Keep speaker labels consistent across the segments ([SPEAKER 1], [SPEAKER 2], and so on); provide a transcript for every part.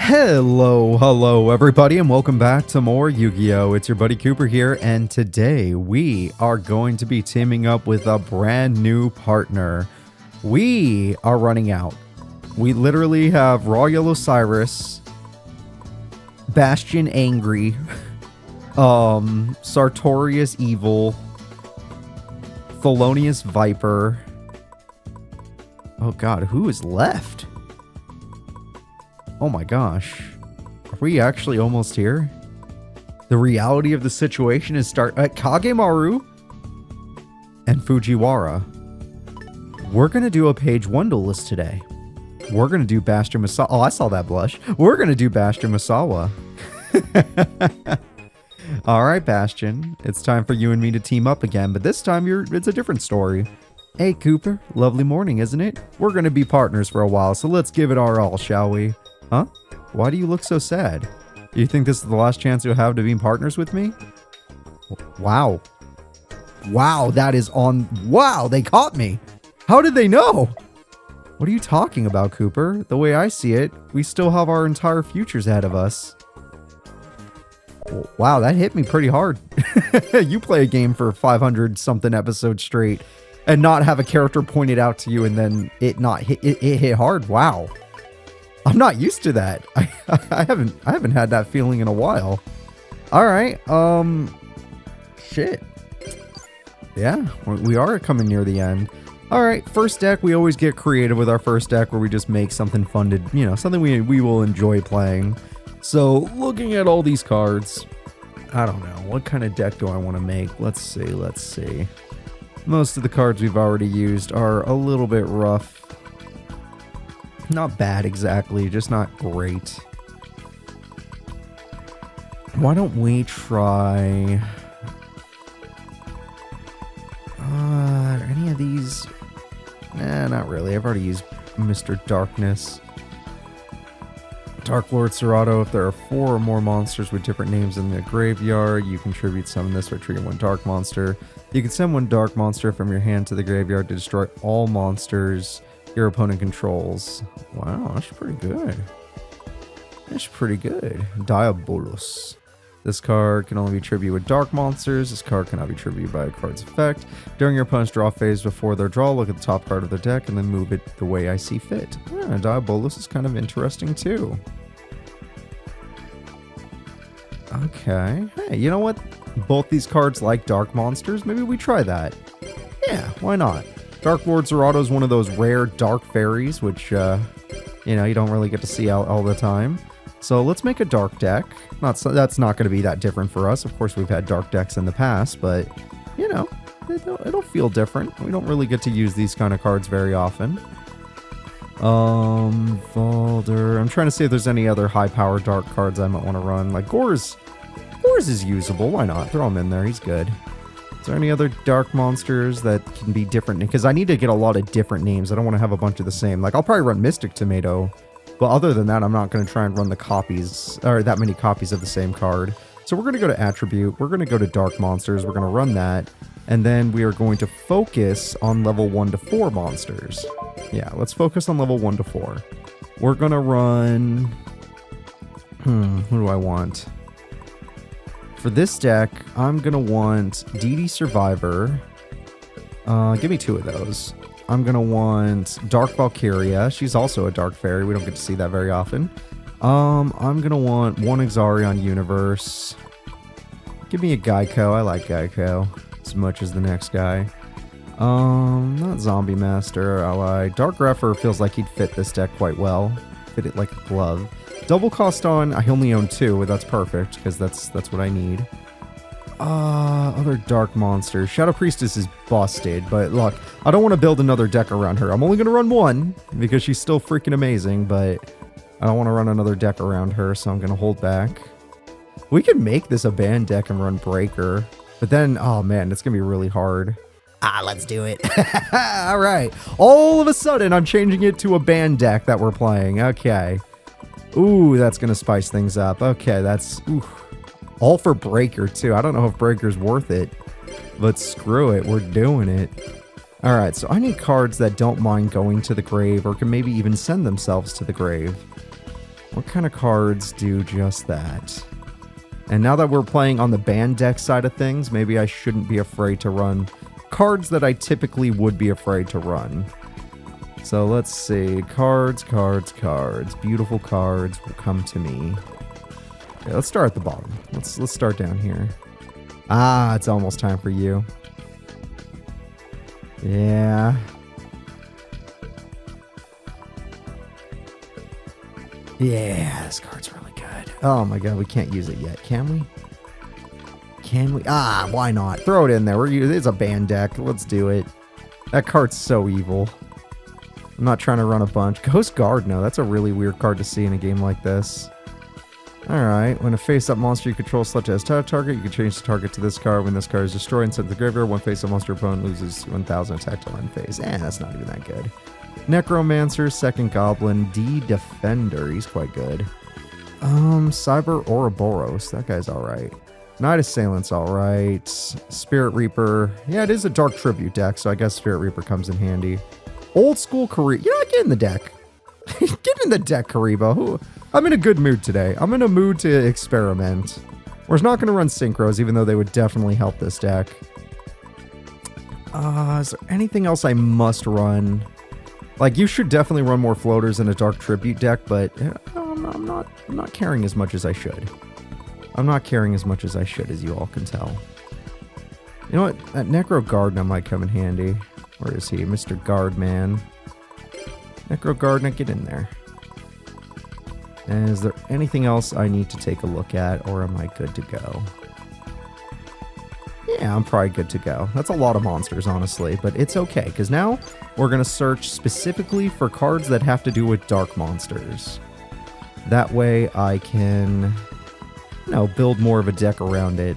[SPEAKER 1] Hello everybody, and welcome back to more Yu-Gi-Oh! It's your buddy Cooper here, and today we are going to be teaming up with a brand new partner. We are running out. We literally have Raw Yellow Syrus, Bastion Angry, Sartorius Evil, Thelonious Viper. Oh god, who is left? Oh my gosh. Are we actually almost here? The reality of the situation is Kagemaru and Fujiwara. We're going to do a page 1 duelist today. We're going to do Bastion Masawa. Oh, I saw that blush. We're going to do Bastion Masawa. Alright, Bastion. It's time for you and me to team up again, but this time it's a different story. Hey, Cooper. Lovely morning, isn't it? We're going to be partners for a while, so let's give it our all, shall we? Huh? Why do you look so sad? You think this is the last chance you'll have to be partners with me? Wow. Wow, that is on... Wow, they caught me. How did they know? What are you talking about, Cooper? The way I see it, we still have our entire futures ahead of us. Wow, that hit me pretty hard. You play a game for 500-something episodes straight and not have a character pointed out to you and then it not hit, it hit hard. Wow. I'm not used to that. I haven't had that feeling in a while. All right. Shit. Yeah, we are coming near the end. All right, first deck. We always get creative with our first deck where we just make something fun to, you know, something we will enjoy playing. So looking at all these cards, I don't know. What kind of deck do I want to make? Let's see. Most of the cards we've already used are a little bit rough. Not bad exactly, just not great. Why don't we try... any of these? Nah, not really. I've already used Mr. Darkness. Dark Lord Serato. If there are 4 or more monsters with different names in the graveyard, you contribute summon this by treating 1 dark monster. You can send 1 dark monster from your hand to the graveyard to destroy all monsters your opponent controls. Wow, that's pretty good. That's pretty good. Diabolus. This card can only be tributed with dark monsters. This card cannot be tributed by a card's effect. During your opponent's draw phase, before their draw, look at the top card of their deck and then move it the way I see fit. Yeah, Diabolus is kind of interesting too. Okay. Hey, you know what? Both these cards like dark monsters. Maybe we try that. Yeah, why not? Dark Lord Zerato is one of those rare dark fairies, which, you know, you don't really get to see out all the time. So let's make a dark deck. That's not going to be that different for us. Of course, we've had dark decks in the past, but, you know, it'll feel different. We don't really get to use these kind of cards very often. Valder. I'm trying to see if there's any other high-powered dark cards I might want to run. Like, Gore's is usable. Why not? Throw him in there. He's good. Is there any other dark monsters that can be different? Because I need to get a lot of different names. I don't want to have a bunch of the same. Like, I'll probably run Mystic Tomato. But other than that, I'm not going to try and run the copies, or that many copies of the same card. So we're going to go to Attribute. We're going to go to Dark Monsters. We're going to run that. And then we are going to focus on level 1 to 4 monsters. Yeah, let's focus on level 1 to 4. We're going to run... who do I want? For this deck, I'm going to want DD Survivor. Give me 2 of those. I'm going to want Dark Valkyria. She's also a Dark Fairy. We don't get to see that very often. I'm going to want 1 Exarion Universe. Give me a Geico. I like Geico as much as the next guy. Not Zombie Master. Ally. Dark Greffer feels like he'd fit this deck quite well. Fit it like a glove. Double cost on. I only own 2, but that's perfect because that's what I need. Other dark monsters. Shadow Priestess is busted, but look, I don't want to build another deck around her. I'm only going to run 1 because she's still freaking amazing, but I don't want to run another deck around her, so I'm going to hold back. We could make this a band deck and run Breaker, but then, oh man, it's going to be really hard. Let's do it. All right. All of a sudden, I'm changing it to a band deck that we're playing. Okay. Ooh, that's going to spice things up. Okay, that's... Ooh. All for Breaker, too. I don't know if Breaker's worth it, but screw it. We're doing it. Alright, so I need cards that don't mind going to the grave or can maybe even send themselves to the grave. What kind of cards do just that? And now that we're playing on the banned deck side of things, maybe I shouldn't be afraid to run cards that I typically would be afraid to run. So let's see. Cards, cards, cards. Beautiful cards will come to me. Okay, let's start at the bottom. Let's start down here. Ah, it's almost time for you. Yeah. Yeah, this card's really good. Oh my god, we can't use it yet, can we? Can we? Ah, why not? Throw it in there. It's a banned deck. Let's do it. That card's so evil. I'm not trying to run a bunch. Ghost Guard, no. That's a really weird card to see in a game like this. Alright, when a face-up monster you control selected as target, you can change the target to this card. When this card is destroyed and sent to the graveyard, one face-up monster opponent loses 1,000 attack till end phase. That's not even that good. Necromancer, second Goblin, D Defender. He's quite good. Cyber Ouroboros. That guy's alright. Night Assailant's alright. Spirit Reaper. Yeah, it is a Dark Tribute deck, so I guess Spirit Reaper comes in handy. Old School Kariba. You know what? Get in the deck. Get in the deck, Kariba. I'm in a good mood today. I'm in a mood to experiment. We're not going to run Synchros, even though they would definitely help this deck. Is there anything else I must run? Like, you should definitely run more floaters in a Dark Tribute deck, but I'm not caring as much as I should. I'm not caring as much as I should, as you all can tell. You know what? That Necro Gardener might come in handy. Where is he? Mr. Guardman. Necro Gardener, get in there. And is there anything else I need to take a look at, or am I good to go? Yeah, I'm probably good to go. That's a lot of monsters, honestly, but it's okay, because now we're going to search specifically for cards that have to do with dark monsters. That way I can, you know, build more of a deck around it.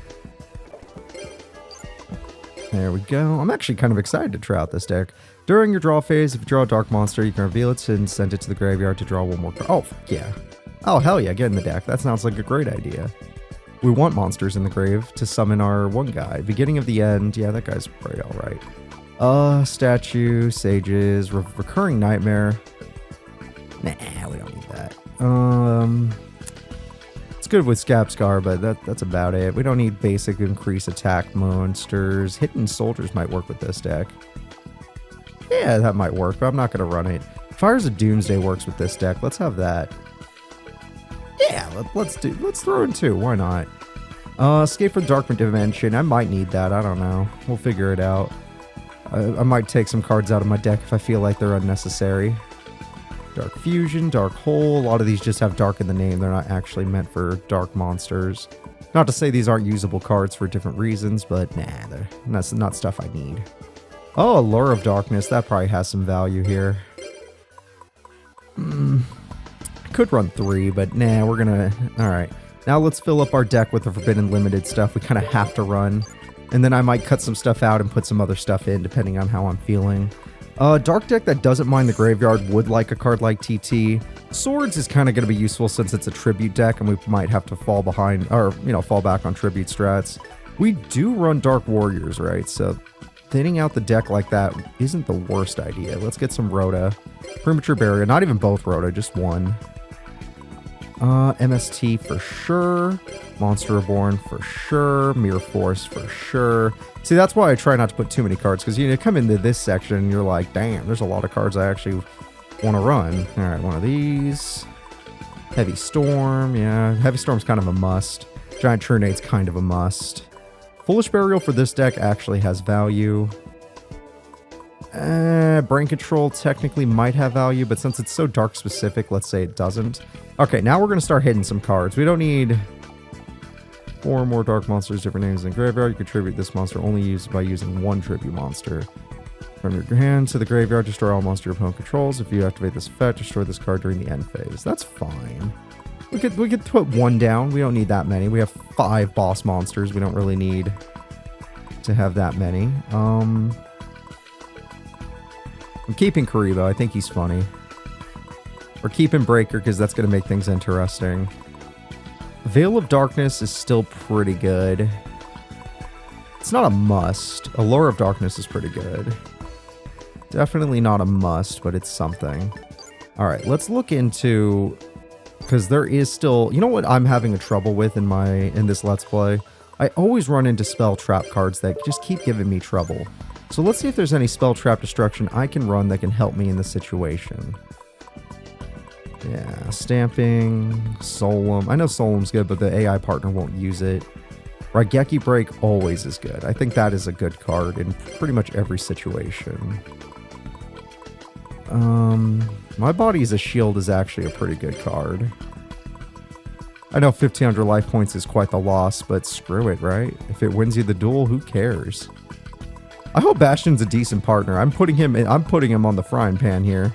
[SPEAKER 1] There we go. I'm actually kind of excited to try out this deck. During your draw phase, if you draw a dark monster, you can reveal it and send it to the graveyard to draw one more card. Oh, yeah. Oh, hell yeah, get in the deck. That sounds like a great idea. We want monsters in the grave to summon our one guy. Beginning of the end. Yeah, that guy's pretty alright. Statue, Sages, Recurring Nightmare. Nah, we don't need that. It's good with Scabscar, but that's about it. We don't need basic increase attack monsters. Hidden Soldiers might work with this deck. Yeah, that might work, but I'm not going to run it. Fires of Doomsday works with this deck. Let's have that. Yeah, let's throw in two. Why not? Escape from Dark Dimension. I might need that. I don't know. We'll figure it out. I might take some cards out of my deck if I feel like they're unnecessary. Dark Fusion, Dark Hole. A lot of these just have dark in the name. They're not actually meant for dark monsters. Not to say these aren't usable cards for different reasons, but nah, that's not stuff I need. Oh, Allure of Darkness. That probably has some value here. Could run 3, but nah, we're gonna... Alright. Now let's fill up our deck with the Forbidden Limited stuff we kind of have to run. And then I might cut some stuff out and put some other stuff in, depending on how I'm feeling. Dark deck that doesn't mind the graveyard would like a card like TT. Swords is kind of going to be useful since it's a tribute deck, and we might have to fall behind, or, you know, fall back on tribute strats. We do run Dark Warriors, right? So thinning out the deck like that isn't the worst idea. Let's get some Rhoda. Premature Barrier. Not even both Rhoda, just one. MST for sure. Monster Reborn for sure. Mirror Force for sure. See, that's why I try not to put too many cards, because you come into this section and you're like, damn, there's a lot of cards I actually want to run. Alright, one of these. Heavy Storm, yeah. Heavy Storm's kind of a must. Giant Truenade's kind of a must. Foolish Burial for this deck actually has value. Brain Control technically might have value, but since it's so dark specific, let's say it doesn't. Okay, now we're going to start hitting some cards. We don't need 4 more dark monsters, different names in the graveyard. You can tribute this monster only used by using 1 tribute monster. From your hand to the graveyard, destroy all monster your opponent controls. If you activate this effect, destroy this card during the end phase. That's fine. We could put 1 down. We don't need that many. We have 5 boss monsters. We don't really need to have that many. I'm keeping Kariba. I think he's funny. We're keeping Breaker because that's going to make things interesting. Veil of Darkness is still pretty good. It's not a must. Allure of Darkness is pretty good. Definitely not a must, but it's something. Alright, let's look into Because there is still... You know what I'm having a trouble with in this Let's Play? I always run into spell trap cards that just keep giving me trouble. So let's see if there's any spell trap destruction I can run that can help me in this situation. Yeah, Stamping, Solemn. I know Solemn's good, but the AI partner won't use it. Raigeki Break always is good. I think that is a good card in pretty much every situation. My Body as a Shield is actually a pretty good card. I know 1,500 life points is quite the loss, but screw it, right? If it wins you the duel, who cares? I hope Bastion's a decent partner. I'm putting him on the frying pan here.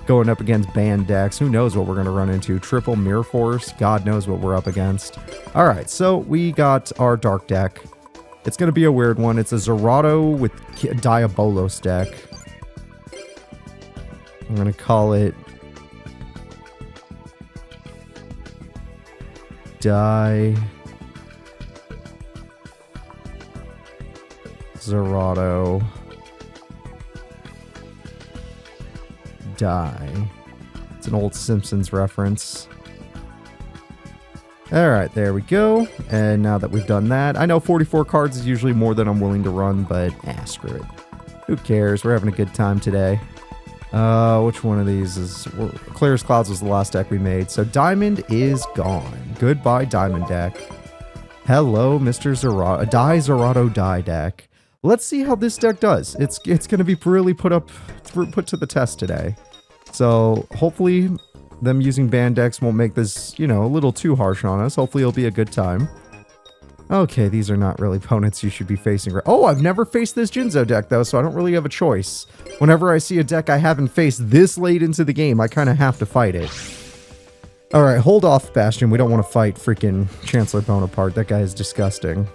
[SPEAKER 1] Going up against banned decks. Who knows what we're going to run into? Triple Mirror Force. God knows what we're up against. Alright, so we got our dark deck. It's going to be a weird one. It's a Zerato with Diabolos deck. I'm going to call it... Zerato. Die. It's an old Simpsons reference. Alright, there we go. And now that we've done that, I know 44 cards is usually more than I'm willing to run, but screw it. Who cares? We're having a good time today. Which one of these is... Clearest Clouds was the last deck we made, so Diamond is gone. Goodbye, Diamond deck. Hello, Mr. Zerato. Die Zerato Die deck. Let's see how this deck does. It's going to be really put to the test today. So hopefully them using banned decks won't make this, you know, a little too harsh on us. Hopefully it'll be a good time. Okay, these are not really opponents you should be facing. Oh, I've never faced this Jinzo deck though, so I don't really have a choice. Whenever I see a deck I haven't faced this late into the game, I kind of have to fight it. Alright, hold off, Bastion. We don't want to fight freaking Chancellor Bonaparte. That guy is disgusting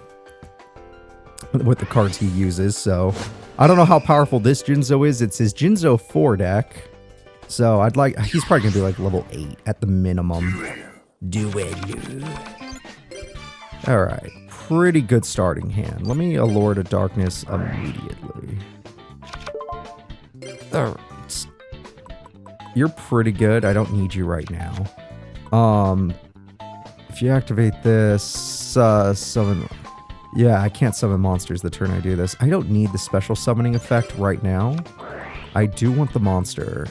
[SPEAKER 1] with the cards he uses, so I don't know how powerful this Jinzo is. It's his Jinzo 4 deck. So he's probably gonna be like level 8 at the minimum. Duel. Alright, pretty good starting hand. Let me Allure to Darkness immediately. Alright. You're pretty good. I don't need you right now. If you activate this, summon... Yeah, I can't summon monsters the turn I do this. I don't need the special summoning effect right now. I do want the monster.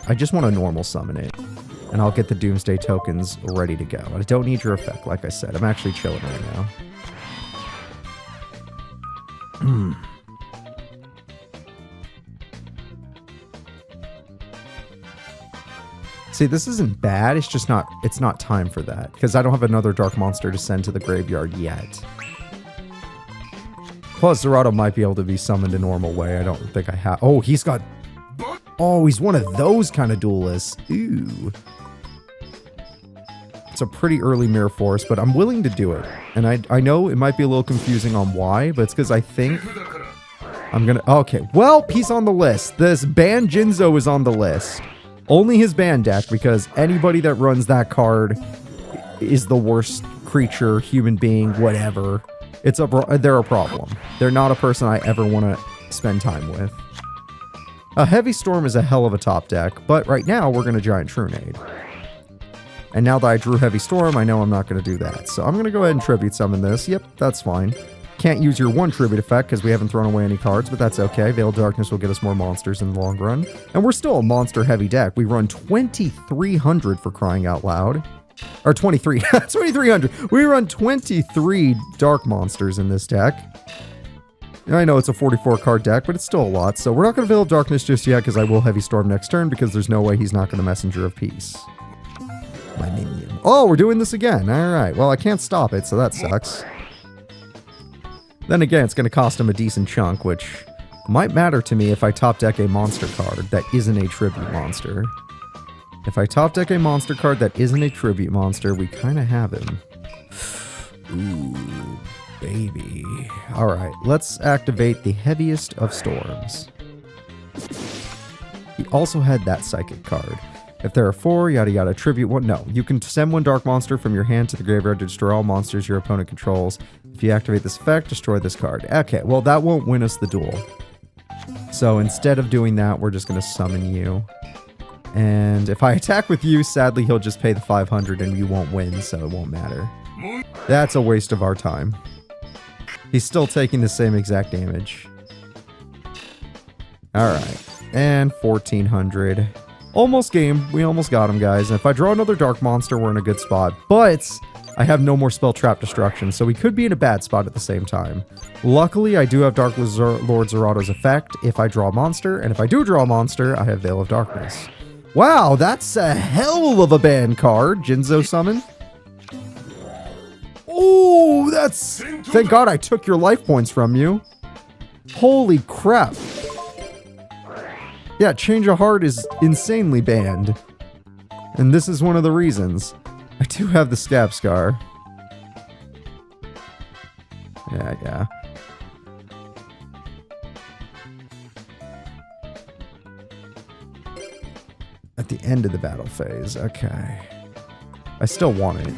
[SPEAKER 1] I just want to normal summon it. And I'll get the Doomsday tokens ready to go. I don't need your effect, like I said. I'm actually chilling right now. See, this isn't bad. It's just not... It's not time for that. Because I don't have another dark monster to send to the graveyard yet. Plus, Zerato might be able to be summoned a normal way. I don't think I have... Oh, he's got... Oh, he's one of those kind of duelists. Ooh. It's a pretty early Mirror Force, but I'm willing to do it. And I know it might be a little confusing on why, but it's because I think I'm gonna... Okay, well, he's on the list. This banned Jinzo is on the list. Only his banned deck, because anybody that runs that card is the worst creature, human being, whatever. They're a problem. They're not a person I ever want to spend time with. A Heavy Storm is a hell of a top deck, but right now we're going to Giant Trunade. And now that I drew Heavy Storm, I know I'm not going to do that. So I'm going to go ahead and Tribute Summon this. Yep, that's fine. Can't use your one Tribute effect because we haven't thrown away any cards, but that's okay. Veil of Darkness will get us more monsters in the long run. And we're still a monster-heavy deck. We run 2,300 for crying out loud. Or 23. 2,300. We run 23 dark monsters in this deck. I know it's a 44-card deck, but it's still a lot. So we're not going to Veil of Darkness just yet because I will Heavy Storm next turn because there's no way he's not going to Messenger of Peace. My minion. Oh, we're doing this again. All right. Well, I can't stop it, so that sucks. Then again, it's going to cost him a decent chunk, which might matter to me if I top deck a monster card that isn't a tribute monster. If I top deck a monster card that isn't a tribute monster, we kind of have him. Ooh, baby. All right, let's activate the Heaviest of Storms. He also had that Psychic card. If there are 4, yada yada, tribute 1. No, you can send 1 dark monster from your hand to the graveyard to destroy all monsters your opponent controls. If you activate this effect, destroy this card. Okay, well that won't win us the duel. So instead of doing that, we're just going to summon you. And if I attack with you, sadly, he'll just pay the 500 and you won't win, so it won't matter. That's a waste of our time. He's still taking the same exact damage. Alright. And 1400. Almost game. We almost got him, guys. And if I draw another Dark Monster, we're in a good spot. But I have no more Spell Trap Destruction, so we could be in a bad spot at the same time. Luckily, I do have Dark Lord Zerato's effect if I draw a monster. And if I do draw a monster, I have Veil of Darkness. Wow, that's a hell of a banned card. Jinzo summon. Oh, that's... Thank God I took your life points from you. Holy crap. Yeah, Change of Heart is insanely banned. And this is one of the reasons. I do have the Scab Scar. Yeah. At the end of the battle phase. Okay. I still want it.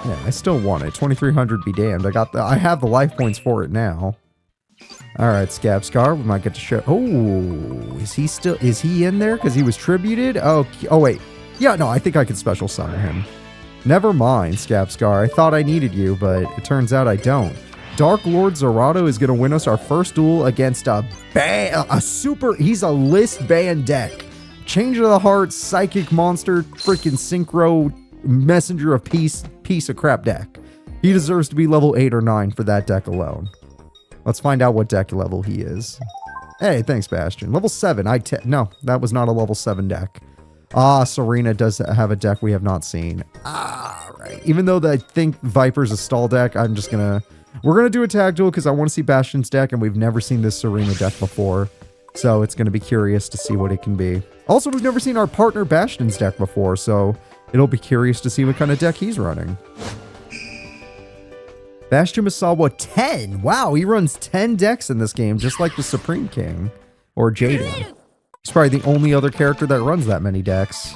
[SPEAKER 1] Yeah, I still want it. 2300 be damned. I have the life points for it now. Alright, Scab Scar. We might get to show... Oh, is he in there? Because he was tributed? Oh, wait. Yeah, no, I think I could special summon him. Never mind, Scab Scar. I thought I needed you, but it turns out I don't. Dark Lord Zerato is going to win us our first duel against he's a list ban deck. Change of the Heart, Psychic Monster, freaking Synchro, Messenger of Peace, piece of crap deck. He deserves to be level 8 or 9 for that deck alone. Let's find out what deck level he is. Hey, thanks, Bastion. Level 7. No, that was not a level 7 deck. Ah, Serena does have a deck we have not seen. Ah, right. Even though I think Viper's a stall deck, we're gonna do a tag duel because I want to see Bastion's deck, and we've never seen this Serena deck before. So it's gonna be curious to see what it can be. Also, we've never seen our partner Bastion's deck before, so it'll be curious to see what kind of deck he's running. Bastion Misawa 10. Wow, he runs 10 decks in this game, just like the Supreme King. Or Jaden. He's probably the only other character that runs that many decks.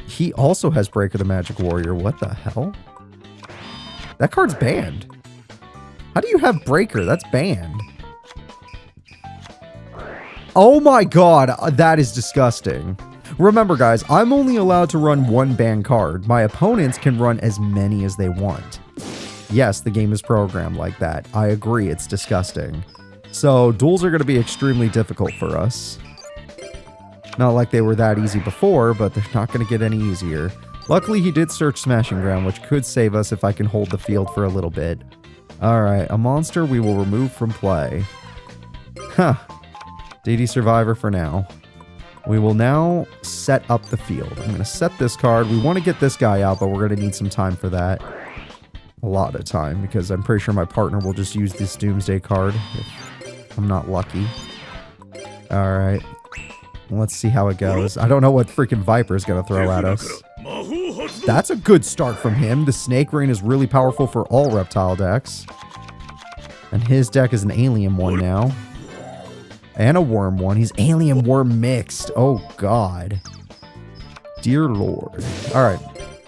[SPEAKER 1] He also has Breaker the Magic Warrior. What the hell? That card's banned. How do you have Breaker? That's banned. Oh my god, that is disgusting. Remember, guys, I'm only allowed to run one banned card. My opponents can run as many as they want. Yes, the game is programmed like that. I agree, it's disgusting. So, duels are going to be extremely difficult for us. Not like they were that easy before, but they're not going to get any easier. Luckily, he did search Smashing Ground, which could save us if I can hold the field for a little bit. Alright, a monster we will remove from play. Huh. DD Survivor for now. We will now set up the field. I'm going to set this card. We want to get this guy out, but we're going to need some time for that. A lot of time, because I'm pretty sure my partner will just use this Doomsday card if I'm not lucky. Alright. Let's see how it goes. I don't know what freaking Viper is going to throw at us. That's a good start from him. The Snake Rain is really powerful for all reptile decks. And his deck is an alien one now. And a worm one. He's alien worm mixed. Oh, God. Dear Lord. Alright.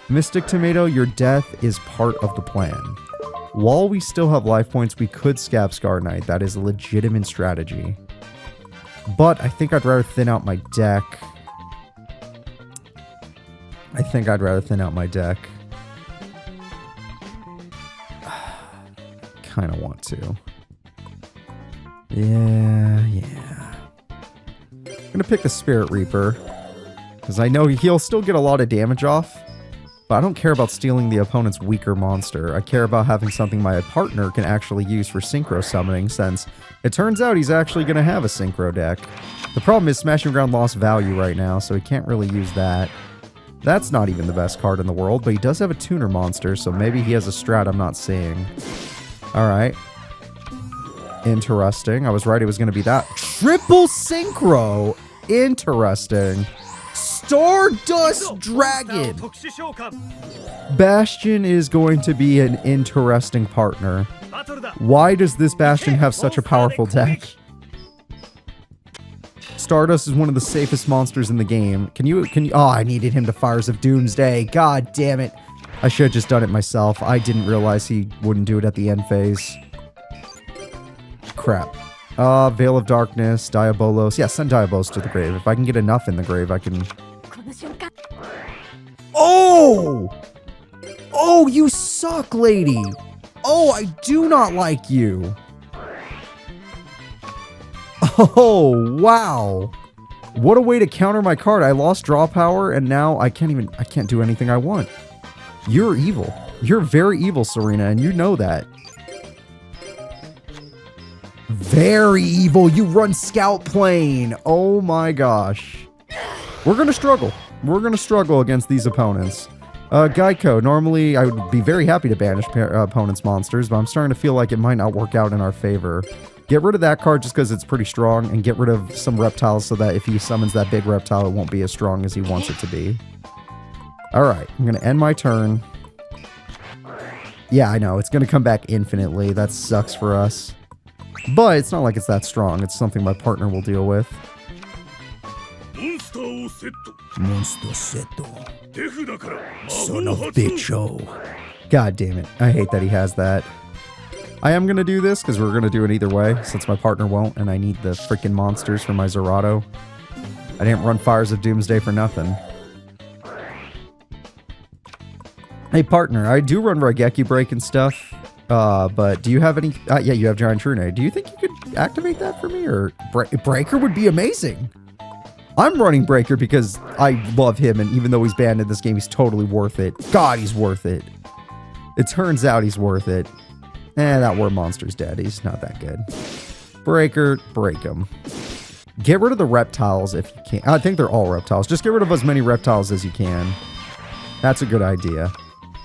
[SPEAKER 1] Mystic Tomato, your death is part of the plan. While we still have life points, we could Scab Scar Knight. That is a legitimate strategy. But I think I'd rather thin out my deck. Kind of want to. Yeah. I'm going to pick the Spirit Reaper. Because I know he'll still get a lot of damage off. But I don't care about stealing the opponent's weaker monster. I care about having something my partner can actually use for synchro summoning, since it turns out he's actually going to have a synchro deck. The problem is Smashing Ground lost value right now, so he can't really use that. That's not even the best card in the world, but he does have a tuner monster, so maybe he has a strat I'm not seeing. Alright. Interesting. I was right, it was going to be that. Triple synchro! Interesting. Stardust Dragon! Bastion is going to be an interesting partner. Why does this Bastion have such a powerful deck? Stardust is one of the safest monsters in the game. Can you, oh, I needed him to Fires of Doomsday. God damn it. I should have just done it myself. I didn't realize he wouldn't do it at the end phase. Crap. Veil of Darkness, Diabolos. Yeah, send Diabolos to the grave. If I can get enough in the grave, I can... Oh! Oh, you suck, lady! Oh, I do not like you! Oh, wow! What a way to counter my card. I lost draw power, and now I can't do anything I want. You're evil. You're very evil, Serena, and you know that. Very evil. You run Scout Plane. Oh my gosh. We're gonna struggle. We're gonna struggle against these opponents. Geico, normally I would be very happy to banish opponents' monsters, but I'm starting to feel like it might not work out in our favor. Get rid of that card just because it's pretty strong, and get rid of some reptiles so that if he summons that big reptile, it won't be as strong as he wants it to be. Alright, I'm gonna end my turn. Yeah, I know, it's gonna come back infinitely. That sucks for us. But it's not like it's that strong. It's something my partner will deal with. Monster Seto. Son of bitcho. God damn it. I hate that he has that. I am going to do this because we're going to do it either way since my partner won't and I need the freaking monsters for my Zerato. I didn't run Fires of Doomsday for nothing. Hey partner, I do run Raigeki Break and stuff. But do you have any... yeah, you have Giant Trune. Do you think you could activate that for me? Or Breaker would be amazing. I'm running Breaker because I love him, and even though he's banned in this game, he's totally worth it. God, he's worth it. It turns out he's worth it. That War Monster's dead. He's not that good. Breaker, break him. Get rid of the reptiles if you can. I think they're all reptiles. Just get rid of as many reptiles as you can. That's a good idea.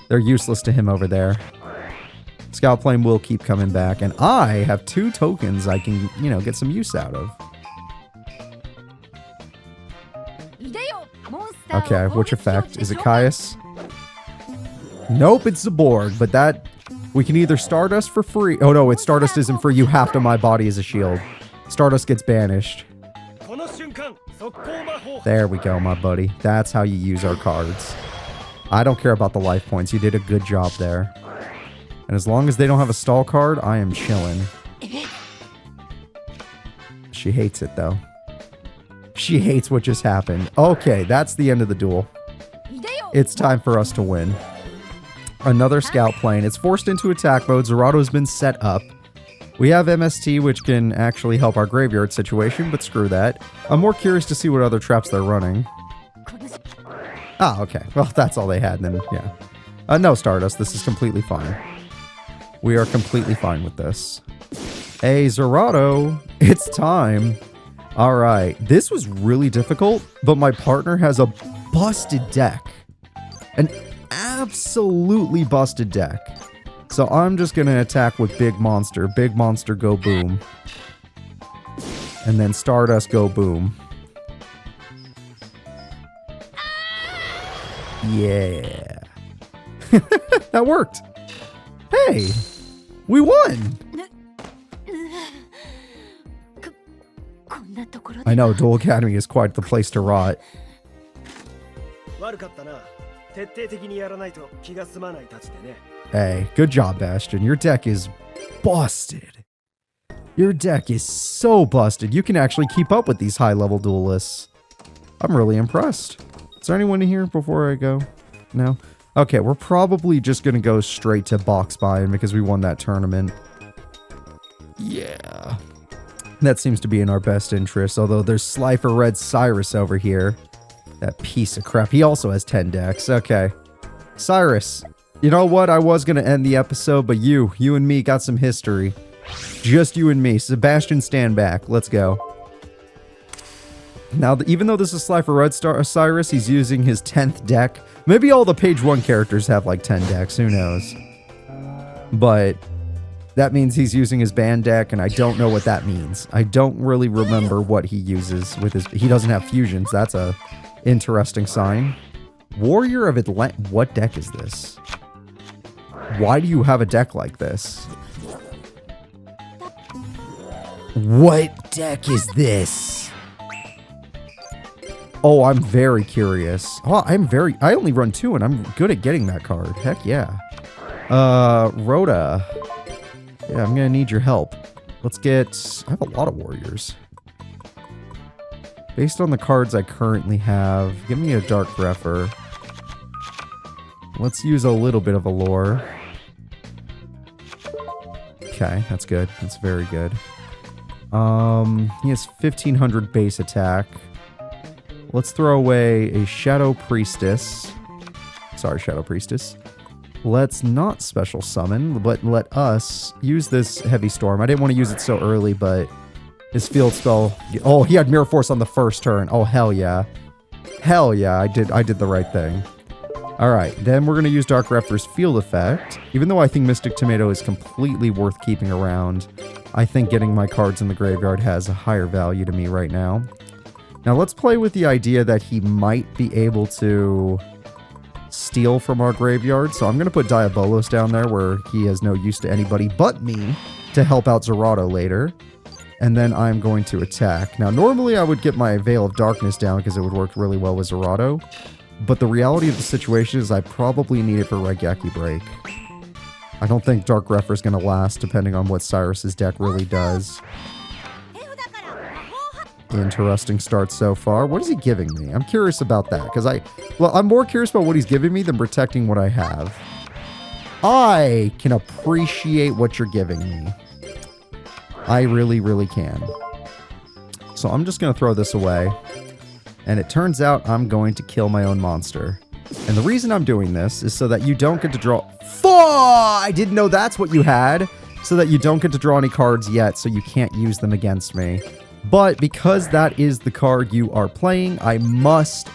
[SPEAKER 1] They're useless to him over there. Scout Plane will keep coming back, and I have 2 tokens I can, you know, get some use out of. Okay, which effect? Is it Caius? Nope, it's Zaborg, but that... We can either Stardust for free... Oh no, Stardust isn't free. You have to My Body as a shield. Stardust gets banished. There we go, my buddy. That's how you use our cards. I don't care about the life points. You did a good job there. And as long as they don't have a stall card, I am chilling. She hates it, though. She hates what just happened. Okay, that's the end of the duel. It's time for us to win. Another Scout Plane. It's forced into attack mode. Zerato's been set up. We have MST, which can actually help our graveyard situation, but screw that. I'm more curious to see what other traps they're running. Ah, okay. Well, that's all they had, then, yeah. No Stardust. This is completely fine. We are completely fine with this. Hey, Zerato, it's time. All right, this was really difficult, but my partner has a busted deck. An absolutely busted deck. So I'm just going to attack with Big Monster. Big Monster, go boom. And then Stardust, go boom. Yeah. That worked. Hey, we won. I know, Duel Academy is quite the place to rot. Hey, good job, Bastion. Your deck is busted. Your deck is so busted. You can actually keep up with these high-level duelists. I'm really impressed. Is there anyone in here before I go? No? Okay, we're probably just going to go straight to box buy-in because we won that tournament. Yeah. That seems to be in our best interest, although there's Slifer Red Syrus over here. That piece of crap. He also has 10 decks. Okay. Syrus, you know what? I was going to end the episode, but you and me got some history. Just you and me. Sebastian, stand back. Let's go. Now, even though this is Slifer Red Syrus, he's using his 10th deck. Maybe all the page 1 characters have like 10 decks. Who knows? But that means he's using his band deck, and I don't know what that means. I don't really remember what he uses with his... He doesn't have fusions. That's a interesting sign. Warrior of Atlantis. What deck is this? Why do you have a deck like this? What deck is this? Oh, I'm very curious. Oh, I only run 2 and I'm good at getting that card. Heck yeah. Rhoda. Yeah, I'm gonna need your help. let's get... I have a lot of warriors. Based on the cards I currently have, give me a Dark Greffer. Let's use a little bit of Allure. Okay, that's good. That's very good. He has 1500 base attack. Let's throw away a Shadow Priestess. Sorry, Shadow Priestess. Let's not special summon, but let us use this Heavy Storm. I didn't want to use it so early, but his field spell... Oh, he had Mirror Force on the first turn. Oh, hell yeah. Hell yeah, I did the right thing. Alright, then we're going to use Dark Greffer's field effect. Even though I think Mystic Tomato is completely worth keeping around, I think getting my cards in the graveyard has a higher value to me right now. Now let's play with the idea that he might be able to steal from our graveyard. So I'm going to put Diabolos down there where he has no use to anybody but me to help out Zerato later. And then I'm going to attack. Now normally I would get my Veil of Darkness down because it would work really well with Zerato. But the reality of the situation is I probably need it for Raigeki Break. I don't think Dark Greffer is going to last depending on what Syrus's deck really does. Interesting start so far. What is he giving me? I'm curious about that because I'm more curious about what he's giving me than protecting what I have. I can appreciate what you're giving me. I really, really can. So I'm just going to throw this away. And it turns out I'm going to kill my own monster. And the reason I'm doing this is so that you don't get to draw... I didn't know that's what you had. So that you don't get to draw any cards yet, so you can't use them against me. But because that is the card you are playing, I must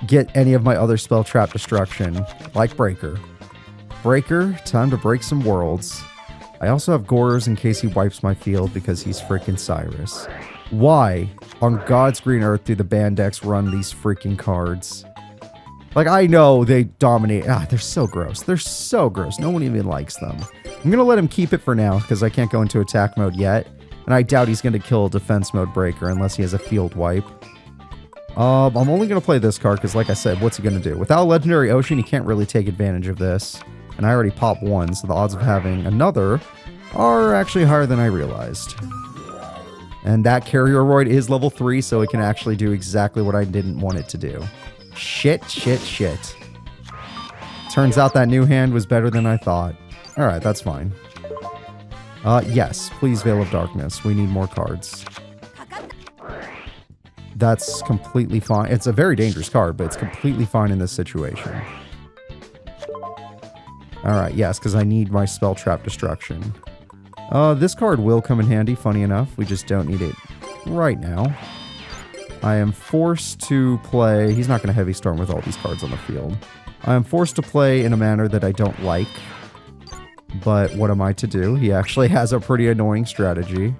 [SPEAKER 1] get any of my other spell trap destruction, like Breaker. Breaker, time to break some worlds. I also have Gorers in case he wipes my field because he's freaking Syrus. Why, on God's green earth, do the band decks run these freaking cards? Like, I know they dominate. They're so gross. They're so gross. No one even likes them. I'm going to let him keep it for now, because I can't go into attack mode yet. And I doubt he's going to kill a defense mode Breaker unless he has a field wipe. I'm only going to play this card, because like I said, what's he going to do? Without Legendary Ocean, he can't really take advantage of this. And I already popped one, so the odds of having another are actually higher than I realized. And that Carrioroid is level 3, so it can actually do exactly what I didn't want it to do. Shit. Turns out that new hand was better than I thought. Alright, that's fine. Yes, please Veil of Darkness. We need more cards. That's completely fine. It's a very dangerous card, but it's completely fine in this situation. Alright, yes, because I need my Spell Trap Destruction. This card will come in handy, funny enough. We just don't need it right now. I am forced to play... He's not going to Heavy Storm with all these cards on the field. I am forced to play in a manner that I don't like. But what am I to do? He actually has a pretty annoying strategy.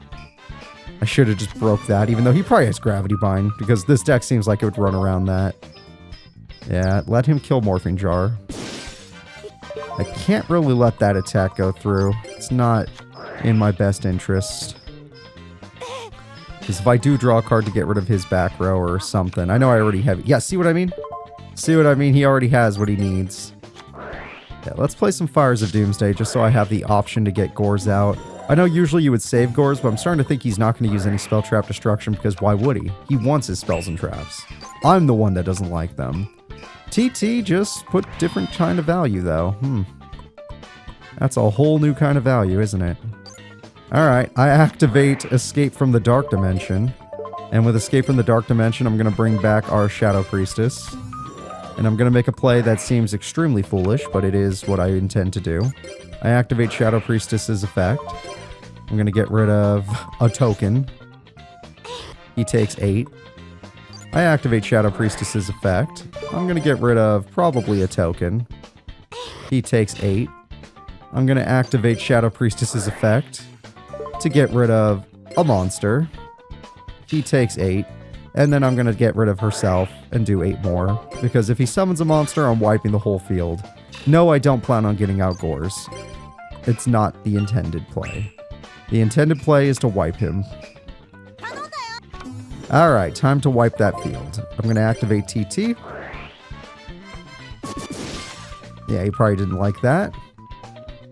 [SPEAKER 1] I should have just broke that, even though he probably has Gravity Bind, because this deck seems like it would run around that. Yeah, let him kill Morphing Jar. I can't really let that attack go through. It's not in my best interest. Because if I do draw a card to get rid of his back row or something, I know I already have it. Yeah, see what I mean? See what I mean? He already has what he needs. Yeah, let's play some Fires of Doomsday just so I have the option to get Gores out. I know usually you would save Gores, but I'm starting to think he's not going to use any Spell Trap Destruction because why would he? He wants his spells and traps. I'm the one that doesn't like them. TT just put different kind of value though. That's a whole new kind of value, isn't it? Alright, I activate Escape from the Dark Dimension. And with Escape from the Dark Dimension, I'm going to bring back our Shadow Priestess. And I'm going to make a play that seems extremely foolish, but it is what I intend to do. I activate Shadow Priestess's effect. I'm going to get rid of a token. He takes 8. I activate Shadow Priestess's effect. I'm going to get rid of probably a token. He takes 8. I'm going to activate Shadow Priestess's effect to get rid of a monster. He takes 8. And then I'm going to get rid of herself and do 8 more. Because if he summons a monster, I'm wiping the whole field. No, I don't plan on getting out Gores. It's not the intended play. The intended play is to wipe him. Alright, time to wipe that field. I'm going to activate TT. Yeah, he probably didn't like that.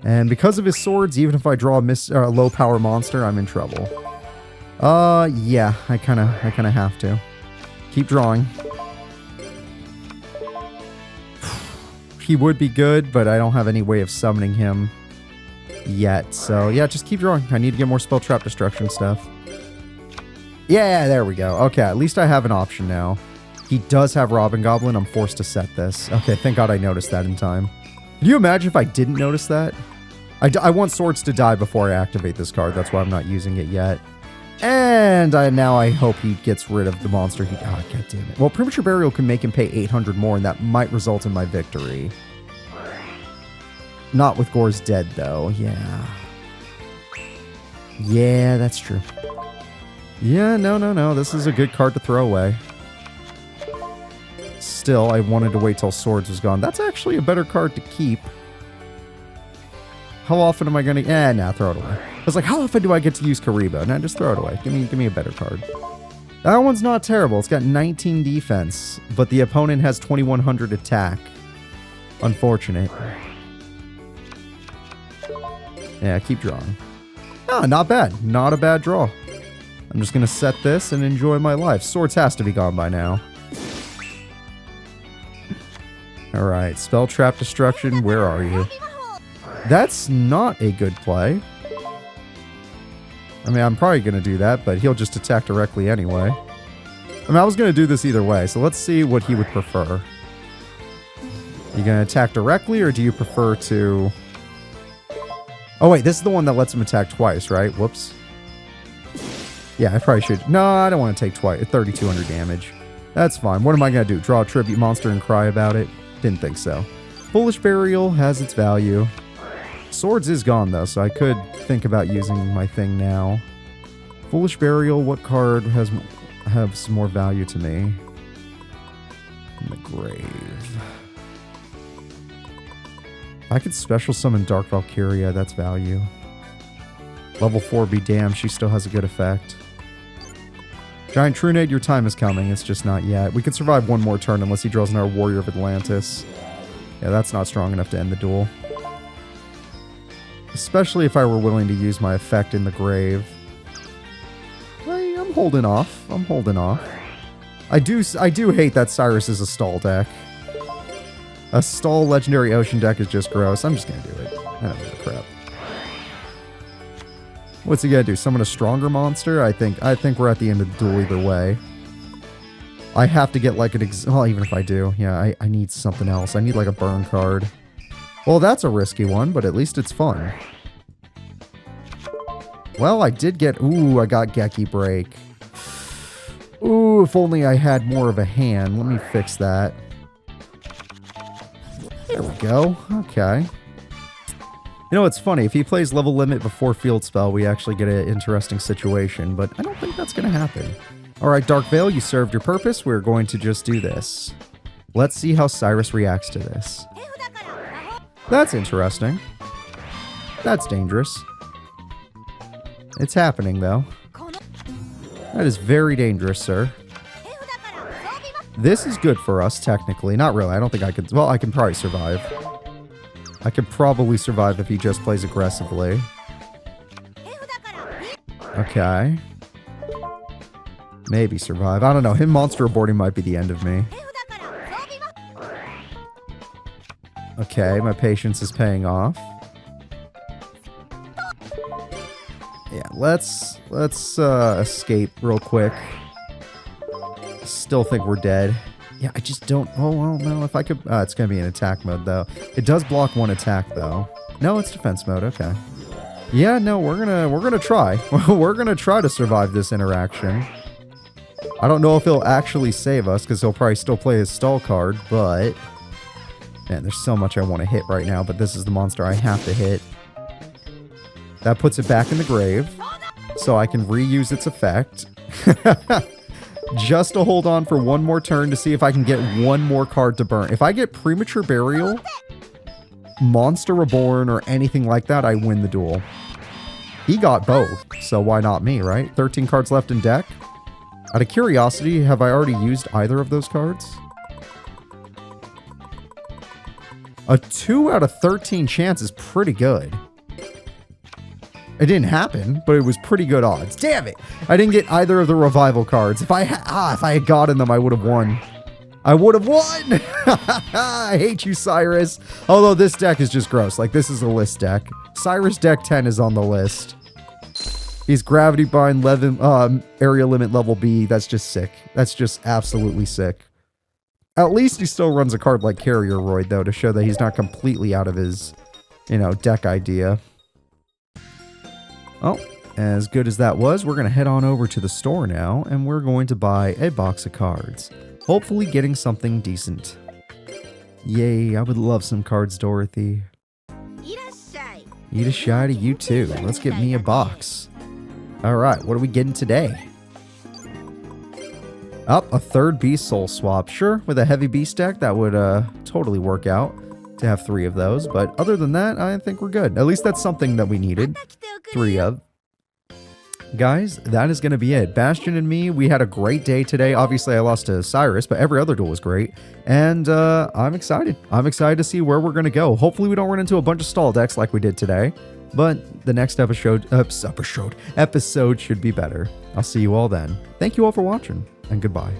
[SPEAKER 1] And because of his swords, even if I draw a low power monster, I'm in trouble. Yeah, I kind of have to. Keep drawing. He would be good, but I don't have any way of summoning him yet. So yeah, just keep drawing. I need to get more spell trap destruction stuff. Yeah, there we go. Okay, at least I have an option now. He does have Robin Goblin. I'm forced to set this. Okay, thank God I noticed that in time. Can you imagine if I didn't notice that? I want swords to die before I activate this card. That's why I'm not using it yet. And now I hope he gets rid of the monster. God damn it. Well, Premature Burial can make him pay 800 more, and that might result in my victory. Not with Gore's dead, though. Yeah. Yeah, that's true. Yeah, no. This is a good card to throw away. Still, I wanted to wait till Swords was gone. That's actually a better card to keep. How often am I going to... nah, throw it away. I was like, how often do I get to use Kariba? Nah, just throw it away. Give me a better card. That one's not terrible. It's got 19 defense, but the opponent has 2100 attack. Unfortunate. Yeah, keep drawing. Oh, not bad. Not a bad draw. I'm just going to set this and enjoy my life. Swords has to be gone by now. Alright, Spell Trap Destruction, where are you? That's not a good play. I mean, I'm probably going to do that, but he'll just attack directly anyway. I mean, I was going to do this either way, so let's see what he would prefer. You going to attack directly, or do you prefer to... Oh, wait, this is the one that lets him attack twice, right? Whoops. Yeah, I probably should... No, I don't want to take twice. 3,200 damage. That's fine. What am I going to do? Draw a tribute monster and cry about it? Didn't think so. Foolish Burial has its value. Swords is gone, though, so I could think about using my thing now. Foolish Burial, what card has some more value to me? In the grave. I could special summon Dark Valkyria, that's value. Level 4 be damned, she still has a good effect. Giant Trunade, your time is coming, it's just not yet. We can survive one more turn unless he draws another Warrior of Atlantis. Yeah, that's not strong enough to end the duel. Especially if I were willing to use my effect in the grave. I'm holding off. I'm holding off. I do hate that Syrus is a stall deck. A stall Legendary Ocean deck is just gross. I'm just gonna do it. I don't give a crap. What's he gonna do? Summon a stronger monster? I think we're at the end of the duel either way. I have to get like an well, even if I do, yeah, I need something else. I need like a burn card. Well, that's a risky one, but at least it's fun. Well, I did get... Ooh, I got Geki Break. Ooh, if only I had more of a hand. Let me fix that. There we go. Okay. You know, it's funny. If he plays level limit before field spell, we actually get an interesting situation, but I don't think that's going to happen. Alright, Dark Veil, you served your purpose. We're going to just do this. Let's see how Syrus reacts to this. That's interesting. That's dangerous. It's happening, though. That is very dangerous, sir. This is good for us, technically. Not really. I don't think I could... Well, I can probably survive. I could probably survive if he just plays aggressively. Okay. Maybe survive. I don't know. Him monster aborting might be the end of me. Okay, my patience is paying off. Yeah, let's escape real quick. Still think we're dead. Yeah, I just don't... Oh, well, no, if I could... it's going to be in attack mode, though. It does block one attack, though. No, it's defense mode. Okay. Yeah, no, we're gonna try. We're gonna try to survive this interaction. I don't know if he'll actually save us, because he'll probably still play his stall card, but... Man, there's so much I want to hit right now, but this is the monster I have to hit. That puts it back in the grave, so I can reuse its effect. Just to hold on for one more turn to see if I can get one more card to burn. If I get Premature Burial, Monster Reborn, or anything like that, I win the duel. He got both, so why not me, right? 13 cards left in deck. Out of curiosity, have I already used either of those cards? A 2 out of 13 chance is pretty good. It didn't happen, but it was pretty good odds. Damn it! I didn't get either of the revival cards. If I had gotten them, I would have won. I would have won! I hate you, Syrus. Although this deck is just gross. Like, this is a list deck. Syrus deck 10 is on the list. He's Gravity Bind, Area Limit level B. That's just sick. That's just absolutely sick. At least he still runs a card like Carrier Roid, though, to show that he's not completely out of his, you know, deck idea. Oh, as good as that was, we're going to head on over to the store now, and we're going to buy a box of cards. Hopefully getting something decent. Yay, I would love some cards, Dorothy. Eat a shy to you too. Let's get me a box. Alright, what are we getting today? Up, a third beast soul swap. Sure, with a heavy beast deck, that would totally work out to have 3 of those. But other than that, I think we're good. At least that's something that we needed 3 of. Guys, that is going to be it. Bastion and me, we had a great day today. Obviously, I lost to Syrus, but every other duel was great. And I'm excited. I'm excited to see where we're going to go. Hopefully, we don't run into a bunch of stall decks like we did today. But the next episode should be better. I'll see you all then. Thank you all for watching, and goodbye.